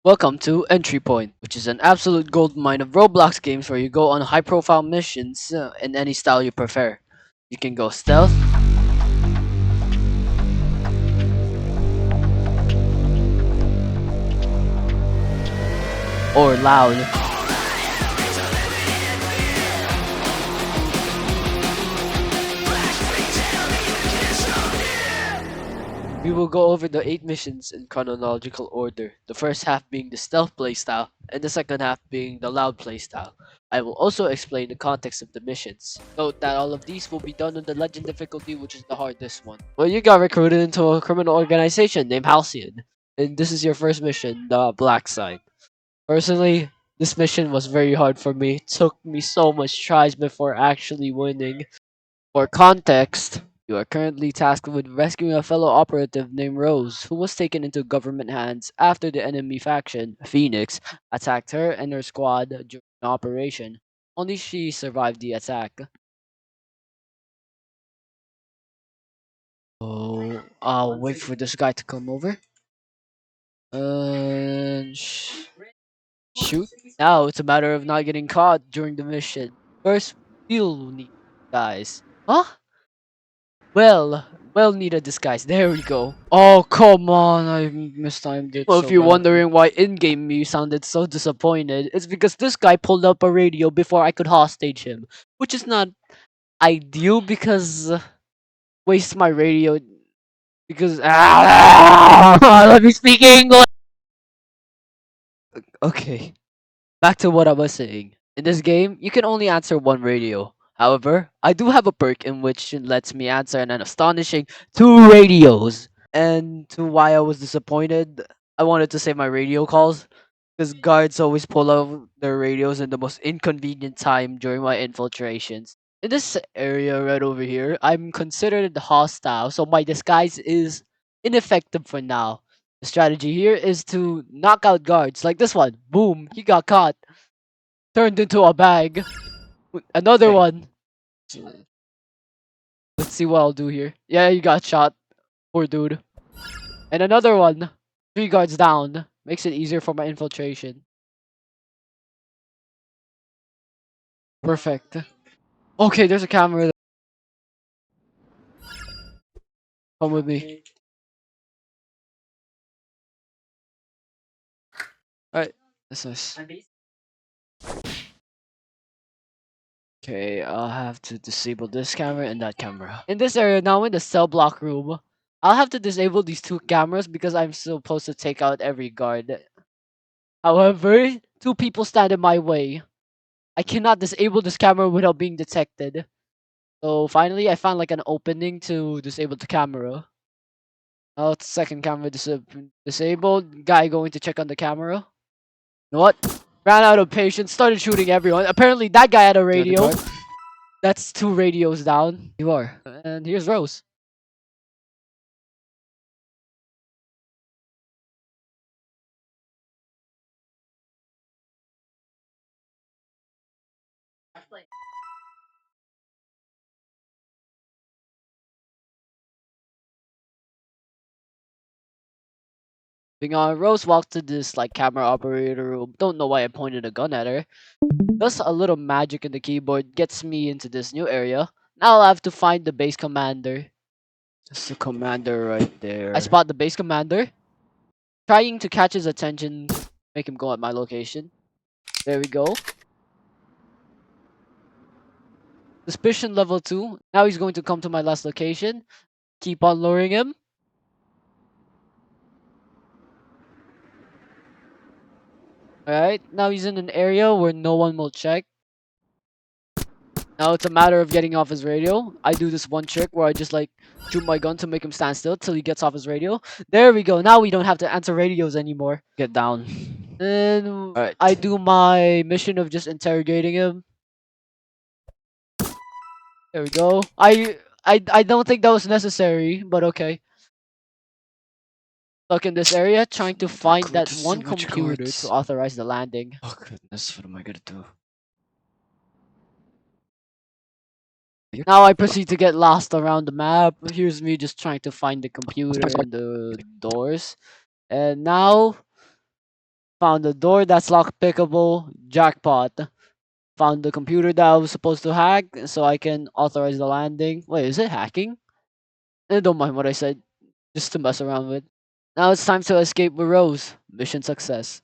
Welcome to Entry Point, which is an absolute goldmine of Roblox games where you go on high-profile missions in any style you prefer. You can go stealth, or loud. We will go over the 8 missions in chronological order, the first half being the stealth playstyle, and the second half being the loud playstyle. I will also explain the context of the missions. Note that all of these will be done on the legend difficulty, which is the hardest one. Well, you got recruited into a criminal organization named Halcyon, and this is your first mission, the black site. Personally, this mission was very hard for me. It took me so much tries before actually winning. For context, you are currently tasked with rescuing a fellow operative named Rose, who was taken into government hands after the enemy faction, Phoenix, attacked her and her squad during an operation. Only she survived the attack. So, I'll wait for this guy to come over. And shoot. Now it's a matter of not getting caught during the mission. First, we'll need guys. Huh? Well needed disguise. There we go. Oh, come on. I mistimed it. Well, if you're wondering why in-game me sounded so disappointed, it's because this guy pulled up a radio before I could hostage him. Which is not ideal because waste my radio because let me speak English. Okay. Back to what I was saying. In this game, you can only answer one radio. However, I do have a perk in which it lets me answer an astonishing 2 radios. And to why I was disappointed, I wanted to save my radio calls because guards always pull out their radios in the most inconvenient time during my infiltrations. In this area right over here, I'm considered hostile, so my disguise is ineffective for now. The strategy here is to knock out guards like this one. Boom, he got caught. Turned into a bag. Another Okay. one. Let's see what I'll do here. Yeah, you got shot. Poor dude. And another one. 3 guards down. Makes it easier for my infiltration. Perfect. Okay, there's a camera there. Come with me. Alright. That's nice. Okay, I'll have to disable this camera and that camera. In this area now, in the cell block room, I'll have to disable these 2 cameras because I'm supposed to take out every guard. However, 2 people stand in my way. I cannot disable this camera without being detected. So finally, I found like an opening to disable the camera. Now it's second camera disabled. Guy going to check on the camera. You know what? Ran out of patience, started shooting everyone. Apparently that guy had a radio. That's 2 radios down. You are. And here's Rose. Moving on, Rose walked to this like camera operator room. Don't know why I pointed a gun at her. Does a little magic in the keyboard, gets me into this new area. Now I'll have to find the base commander. That's the commander right I there. spot the base commander, trying to catch his attention, make him go at my location. There we go. Suspicion level 2. Now he's going to come to my last location. Keep on luring him. Alright, now he's in an area where no one will check. Now it's a matter of getting off his radio. I do this one trick where I just like shoot my gun to make him stand still till he gets off his radio. There we go. Now we don't have to answer radios anymore. Get down. And Alright. I do my mission of just interrogating him. There we go. I don't think that was necessary, but okay. Stuck in this area, trying to find God, that there's one so much computer guards. to authorize the landing. Oh goodness, what am I gonna do? Now I proceed to get lost around the map. Here's me just trying to find the computer and the doors. And now Found the door that's lock pickable. Jackpot. Found the computer that I was supposed to hack so I can authorize the landing. Wait, is it hacking? Don't mind what I said, just to mess around with. Now it's time to escape with Rose. Mission success.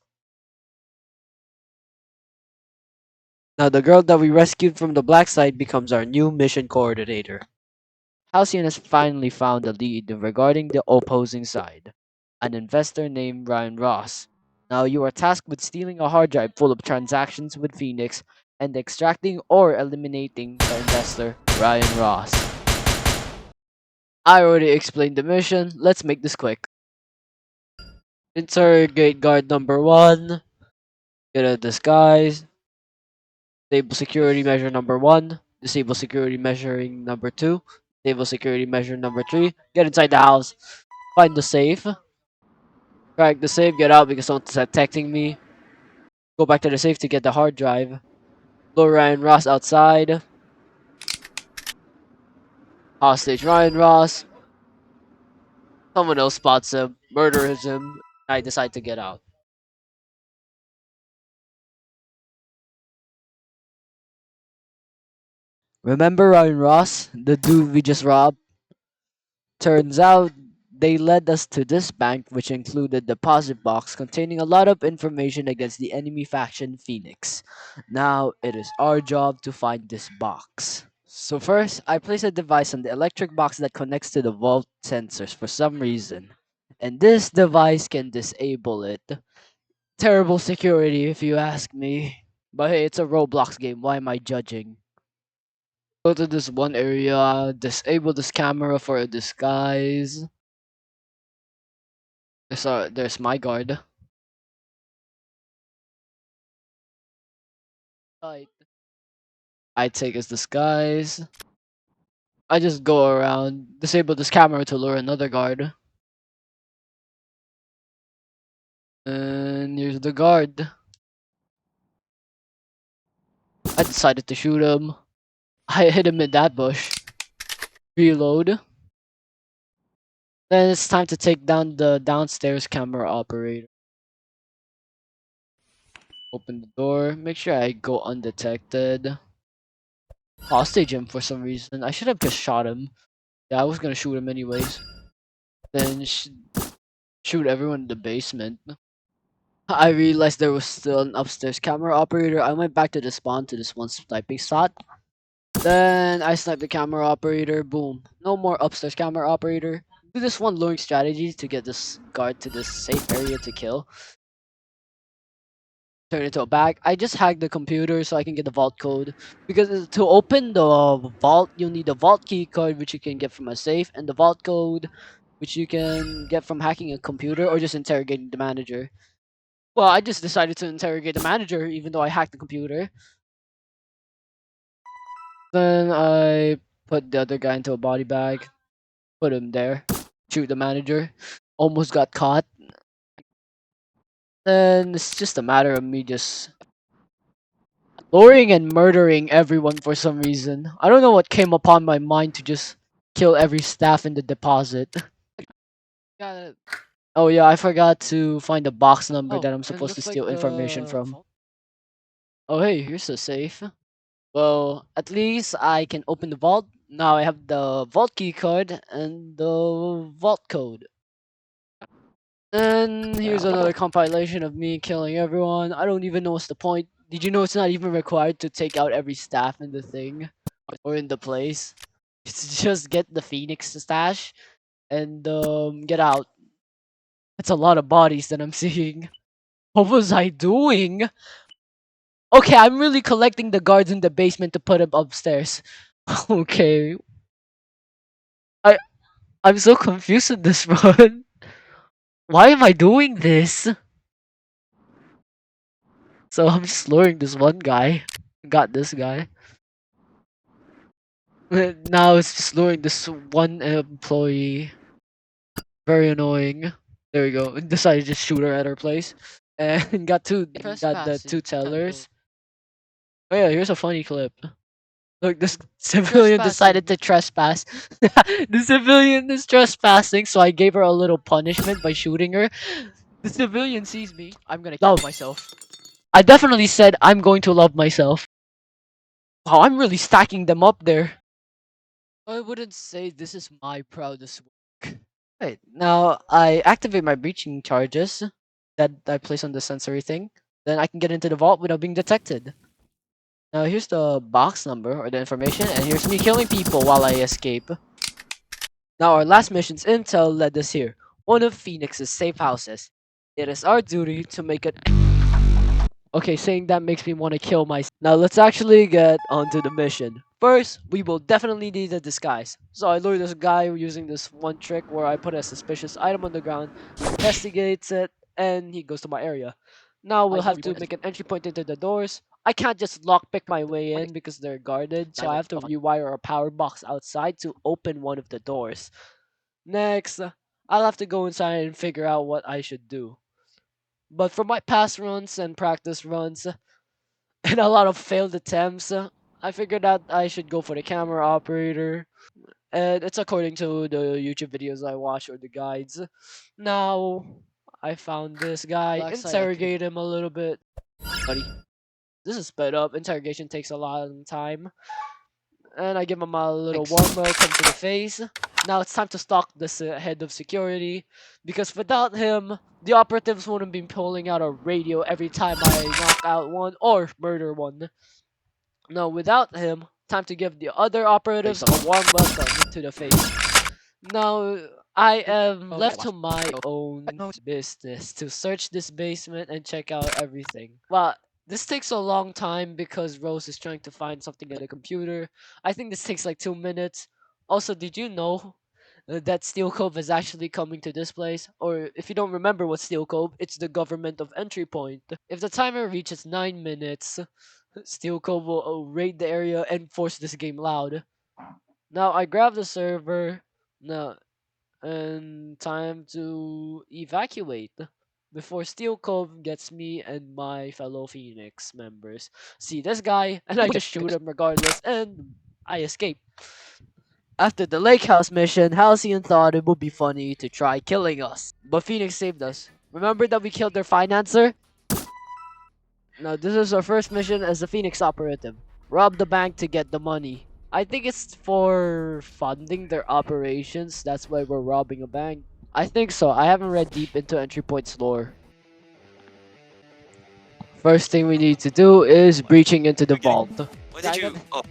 Now the girl that we rescued from the black site becomes our new mission coordinator. Halcyon has finally found a lead regarding the opposing side, an investor named Ryan Ross. Now you are tasked with stealing a hard drive full of transactions with Phoenix and extracting or eliminating the investor, Ryan Ross. I already explained the mission, let's make this quick. Interrogate guard number 1, get a disguise, disable security measure number 1, disable security measuring number 2, disable security measure number 3, get inside the house, find the safe, crack the safe, get out because someone's detecting me, go back to the safe to get the hard drive, lure Ryan Ross outside, hostage Ryan Ross, someone else spots him, murders him, I decide to get out. Remember Ryan Ross, the dude we just robbed? Turns out they led us to this bank, which included a deposit box containing a lot of information against the enemy faction Phoenix. Now it is our job to find this box. So first, I place a device on the electric box that connects to the vault sensors for some reason. And this device can disable it. Terrible security if you ask me. But hey, it's a Roblox game, why am I judging? Go to this one area, disable this camera for a disguise. There's my guard. Right. I take his disguise. I just go around, disable this camera to lure another guard. And here's the guard. I decided to shoot him. I hit him in that bush. Reload. Then it's time to take down the downstairs camera operator. Open the door. Make sure I go undetected. Hostage him for some reason. I should have just shot him. Yeah, I was gonna shoot him anyways. Then shoot everyone in the basement. I realized there was still an upstairs camera operator. I went back to the spawn to this one sniping spot. Then I sniped the camera operator. Boom. No more upstairs camera operator. Do this one luring strategy to get this guard to this safe area to kill. Turn it into a bag. I just hacked the computer so I can get the vault code. Because to open the vault, you'll need the vault key card, which you can get from a safe, and the vault code, which you can get from hacking a computer or just interrogating the manager. Well, I just decided to interrogate the manager, even though I hacked the computer. Then I put the other guy into a body bag, put him there, shoot the manager. Almost got caught. Then it's just a matter of me just luring and murdering everyone for some reason. I don't know what came upon my mind to just kill every staff in the deposit. Got it. Oh yeah, I forgot to find the box number Oh, that I'm it supposed to looks like steal information the from. Oh hey, here's the safe. Well, at least I can open the vault. Now I have the vault key card and the vault code. And here's another compilation of me killing everyone. I don't even know what's the point. Did you know it's not even required to take out every staff in the thing or in the place? It's just get the Phoenix stash and get out. That's a lot of bodies that I'm seeing. What was I doing? Okay, I'm really collecting the guards in the basement to put them upstairs. Okay, I I'm so confused in this run. Why am I doing this? So I'm just luring this one guy. Got this guy. Now it's just luring this one employee. Very annoying. There we go. Decided to just shoot her at her place. And got the two trespassing. Tendo. tellers. Oh yeah, here's a funny clip. Look, this civilian decided Trespassing. to trespass. The civilian is trespassing, so I gave her a little punishment by shooting her. The civilian sees me. I'm gonna kill Love. myself. I definitely said I'm going to love myself. Wow, I'm really stacking them up there. I wouldn't say this is my proudest work. Right, now I activate my breaching charges that I place on the sensory thing. Then I can get into the vault without being detected. Now here's the box number or the information, and here's me killing people while I escape. Now our last mission's intel led us here, one of Phoenix's safe houses. It is our duty to make it. Okay, saying that makes me want to kill myself. Now let's actually get onto the mission. First, we will definitely need a disguise. So I lure this guy using this one trick where I put a suspicious item on the ground, he investigates it, and he goes to my area. Now we'll have to make an entry point into the doors. I can't just lockpick my way in because they're guarded, so I have to rewire a power box outside to open one of the doors. Next, I'll have to go inside and figure out what I should do. But from my past runs and practice runs, and a lot of failed attempts, I figured out I should go for the camera operator. And it's according to the YouTube videos I watch or the guides. Now, I found this guy, Black site activity. interrogate him a little bit. Buddy, this is sped up. Interrogation takes a long time. And I give him a little Thanks. warm welcome to the face. Now it's time to stalk this head of security, because without him, the operatives wouldn't be pulling out a radio every time I knock out one or murder one. Now without him, time to give the other operatives a warm welcome to the face. Now I am left to my own business to search this basement and check out everything. Well, this takes a long time because Rose is trying to find something in the computer. I think this takes like 2 minutes. Also, did you know that Steel Cove is actually coming to this place? Or if you don't remember what Steel Cove, it's the government of entry point. If the timer reaches 9 minutes, Steel Cove will raid the area and force this game loud. Now I grab the server. Now and time to evacuate before Steel Cove gets me and my fellow Phoenix members. See this guy, and I just shoot him regardless, and I escape. After the lake house mission, Halcyon thought it would be funny to try killing us, but Phoenix saved us. Remember that we killed their financer? Now this is our first mission as a Phoenix operative. Rob the bank to get the money. I think it's for funding their operations. That's why we're robbing a bank. I think so. I haven't read deep into Entry Point's lore. First thing we need to do is breaching into the We're getting. vault. Why Yeah, did you? Oh,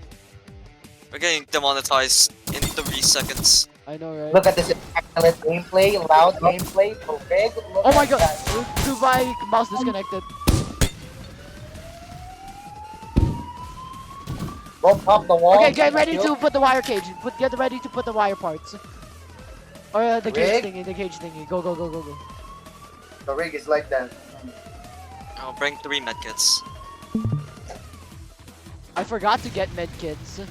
we're getting demonetized in 3 seconds. I know, right? Look at this excellent gameplay, loud gameplay, so big. Look Oh my at god! that. Dude, my mouse disconnected. Don't pop the wall. Okay, get ready to put the wire cage. Get ready to put the wire parts. Or the cage Rig? thingy, the cage thingy. Go, go, go, go, go. The rig is like that. I'll bring 3 medkits. I forgot to get medkits.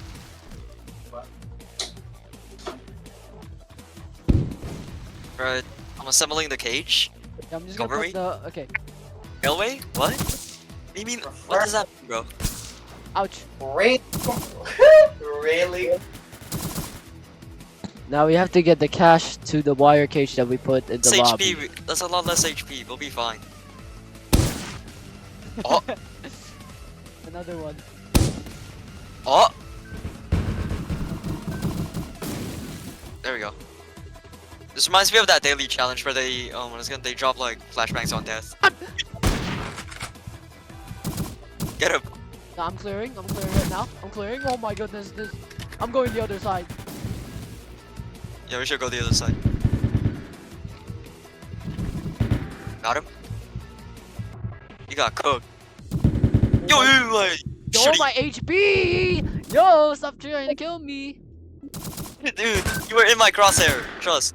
Right. I'm assembling the cage. Yeah, I'm just Cover gonna me? put the... Okay. Railway? What? What do you mean? What does that mean, bro? Ouch. Rig? Really? Now we have to get the cash to the wire cage that we put in It's the lobby. HP. That's a lot less HP. We'll be fine. Oh, Another one. oh. There we go. This reminds me of that daily challenge where they they drop like flashbangs on death. Get him. No, I'm clearing right now. I'm clearing. Oh my goodness, I'm going the other side. Yeah, we should go the other side. Got him. You got cooked. Yo, Yo, my HP! Yo, stop trying to kill me! dude, you were in my crosshair. Trust.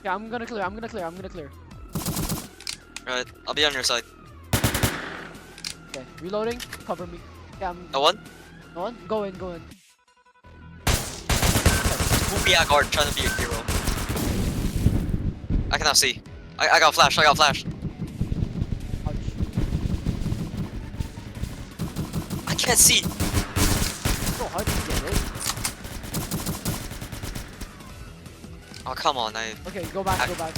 Yeah, I'm gonna clear. Right, I'll be on your side. Okay, reloading. Cover me. Yeah, I'm... No one? No one? Go in. Won't be a guard trying to be a hero. I cannot see. I got flash. Ouch. I can't see. So hard to get it. Oh come on, Okay, go back, go back.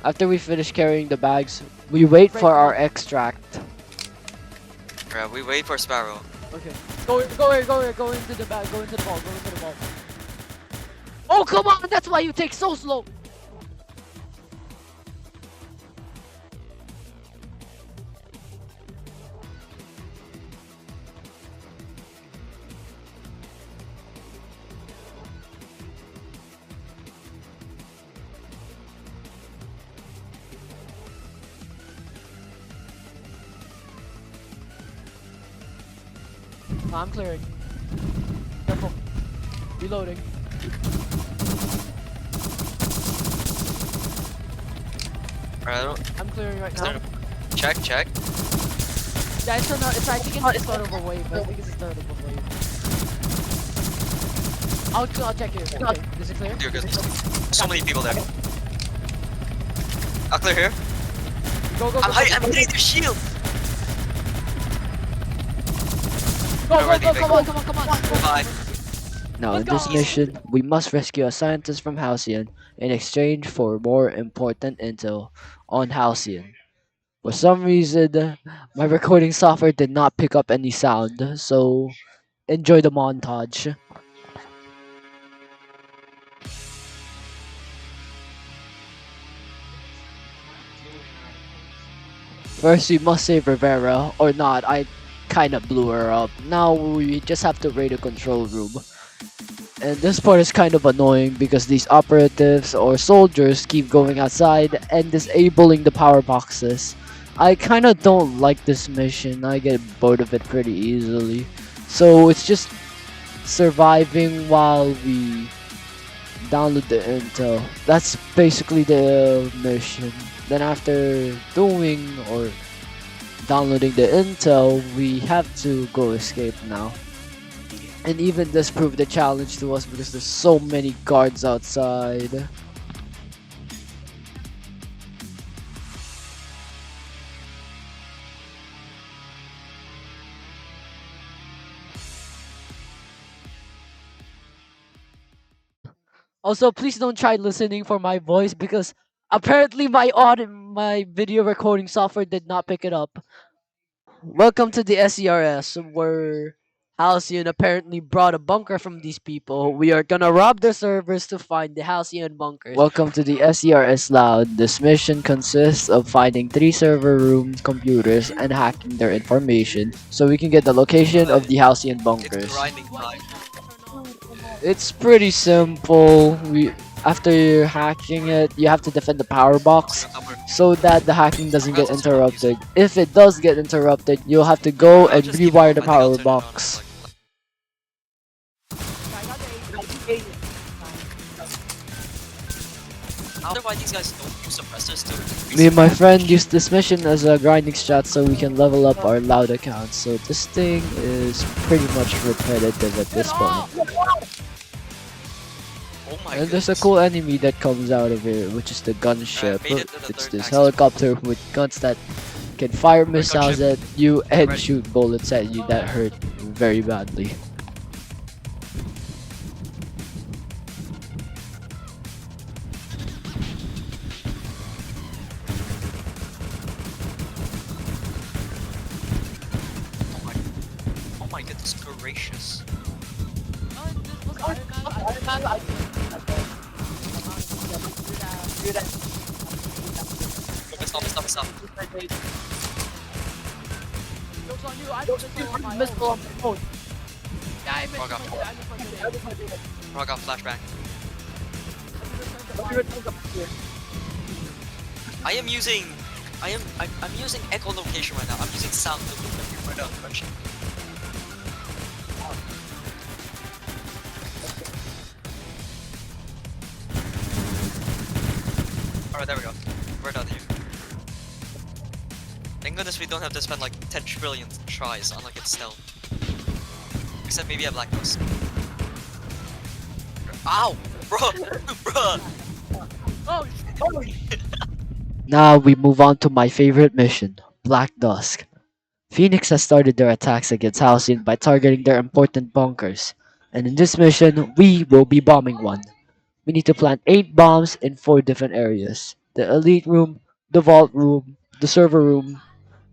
After we finish carrying the bags, we wait Break for them our up. extract. we wait for Sparrow. Okay. Go into the bag, go into the vault, go into the vault. Oh, come on, that's why you take so slow. I'm clearing. Careful. Reloading. Alright, I'm clearing right now. check. Yeah, it's I think it's the start of a wave. I think it's the start of a wave. I'll check here. Okay, is it clear? You're good. So many people there. I'll clear here. Go, I'm hitting the shield. go, come on. Bye. Now, in Let's this go. mission, we must rescue a scientist from Halcyon in exchange for more important intel on Halcyon. For some reason, my recording software did not pick up any sound, so enjoy the montage. First, we must save Rivera, or not, I kinda blew her up. Now, we just have to raid a control room. And this part is kind of annoying because these operatives or soldiers keep going outside and disabling the power boxes. I kind of don't like this mission. I get bored of it pretty easily. So it's just surviving while we download the intel. That's basically the mission. Then after doing or downloading the intel, we have to go escape now. And even this proved a challenge to us because there's so many guards outside. Also, please don't try listening for my voice because apparently my video recording software did not pick it up. Welcome to the SERS, where Halcyon apparently brought a bunker from these people. We are gonna rob the servers to find the Halcyon bunkers. Welcome to the SERS Loud. This mission consists of finding 3 server room computers and hacking their information so we can get the location of the Halcyon It's bunkers. grinding time. It's pretty simple. After hacking it, you have to defend the power box so that the hacking doesn't get interrupted. If it does get interrupted, you'll have to go and rewire the power box. I wonder why these guys don't use suppressors to. Me and my friend used this mission as a grinding strat so we can level up our loud account. So this thing is pretty much repetitive at this point. Oh my And there's a goodness. cool enemy that comes out of here, which is the gunship. made it to the It's third this axis. helicopter with guns that can fire missiles gunship. at you and Ready. shoot bullets at you that hurt very badly. Oh my goodness gracious. Stop. Jokes on you, I don't missile on my own. Yeah, I missed Frog my off. I missed my grenade. Frog off flashbang. I'm using echolocation right now. I'm using sound to move right now. Crunchy. Alright, there we go. We're done here. Thank goodness we don't have to spend like 10 trillion tries on like its stealth. Except maybe a black ghost. Ow! Bro! Oh, Now we move on to my favorite mission, Black Dusk. Phoenix has started their attacks against Halcyon by targeting their important bunkers, and in this mission, we will be bombing one. We need to plant 8 bombs in 4 different areas: the elite room, the vault room, the server room,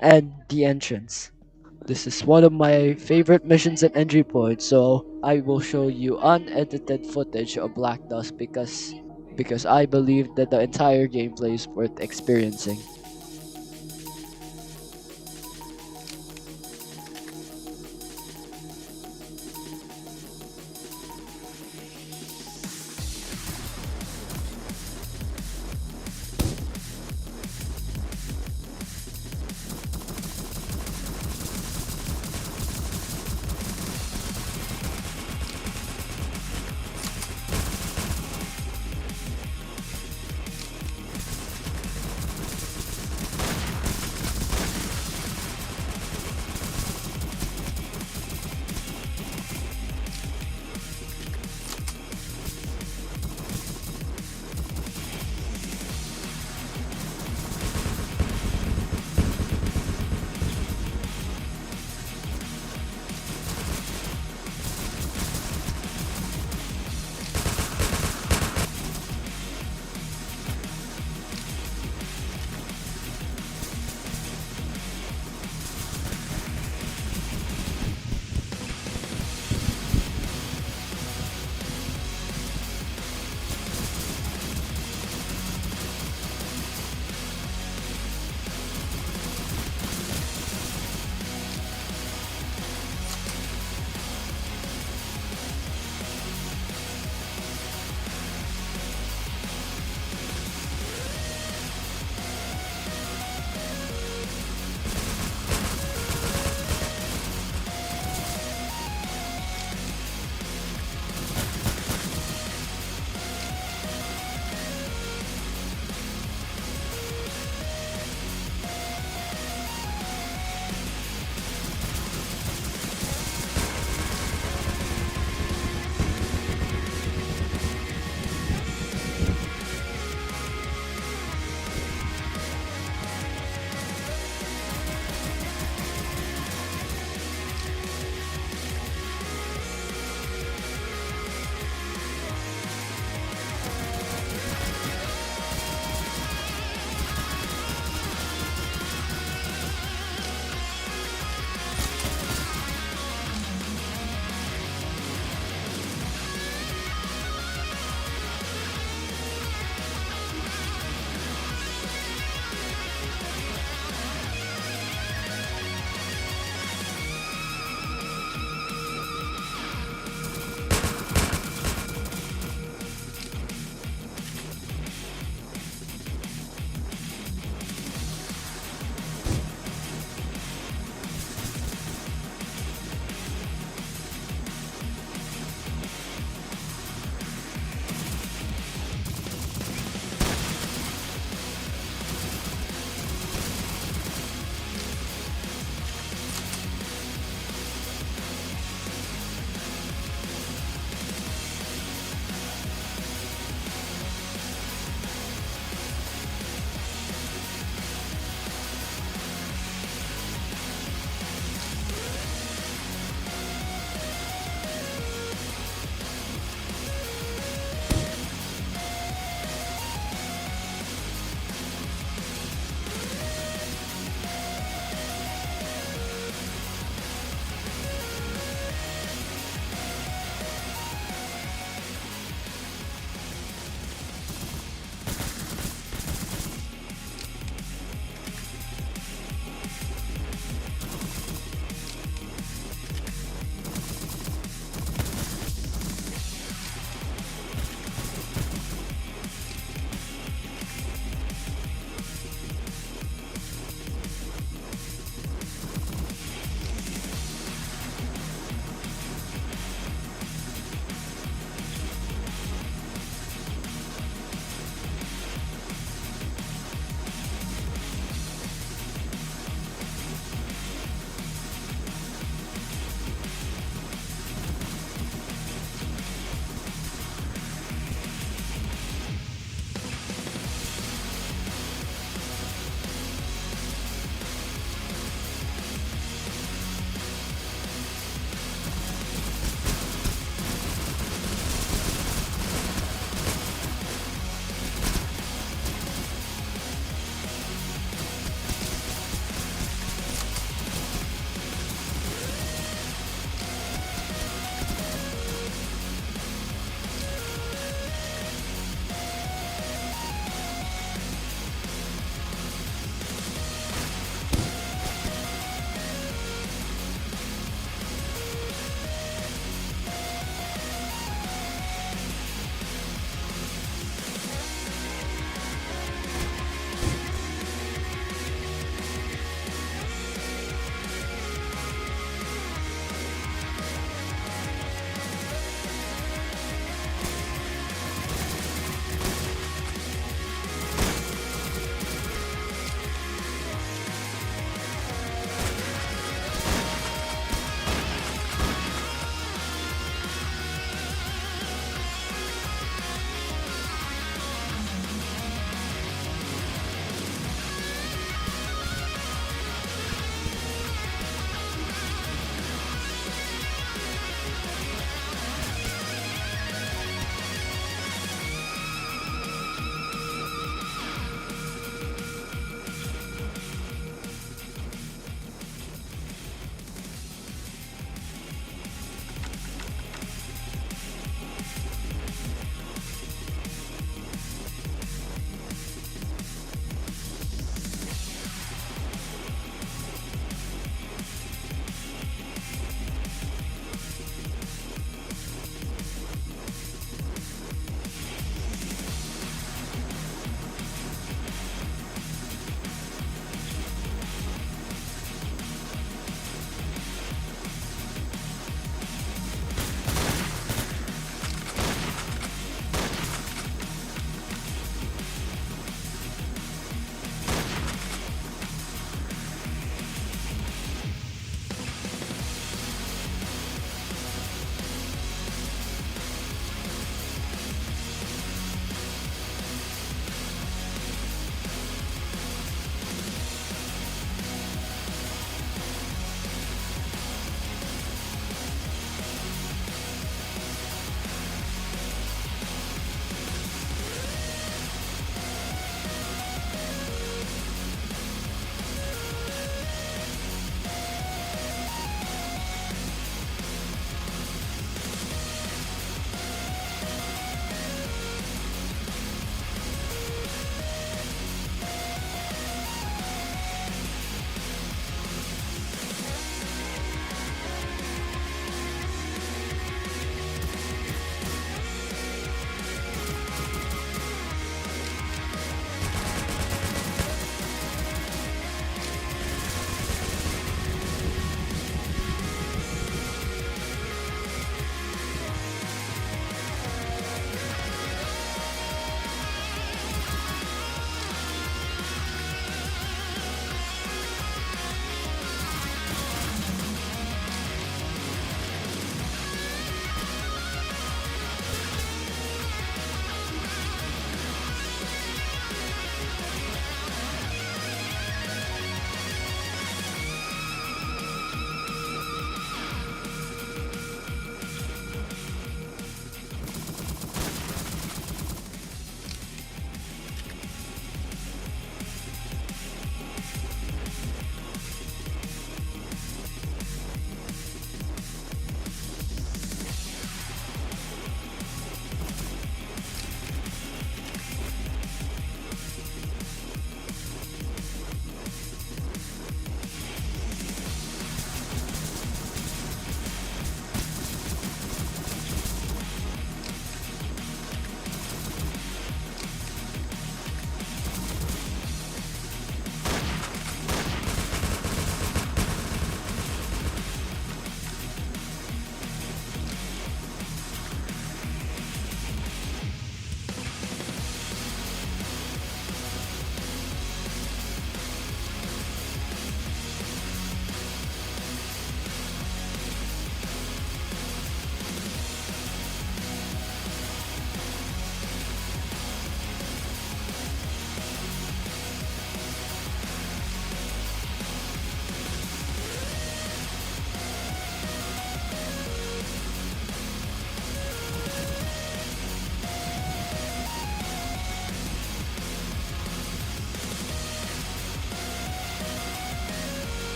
and the entrance. This is one of my favorite missions and entry points, so I will show you unedited footage of Black Dust because I believe that the entire gameplay is worth experiencing.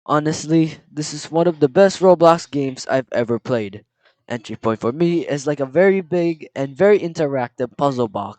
Honestly, this is one of the best Roblox games I've ever played. Entry point for me is like a very big and very interactive puzzle box.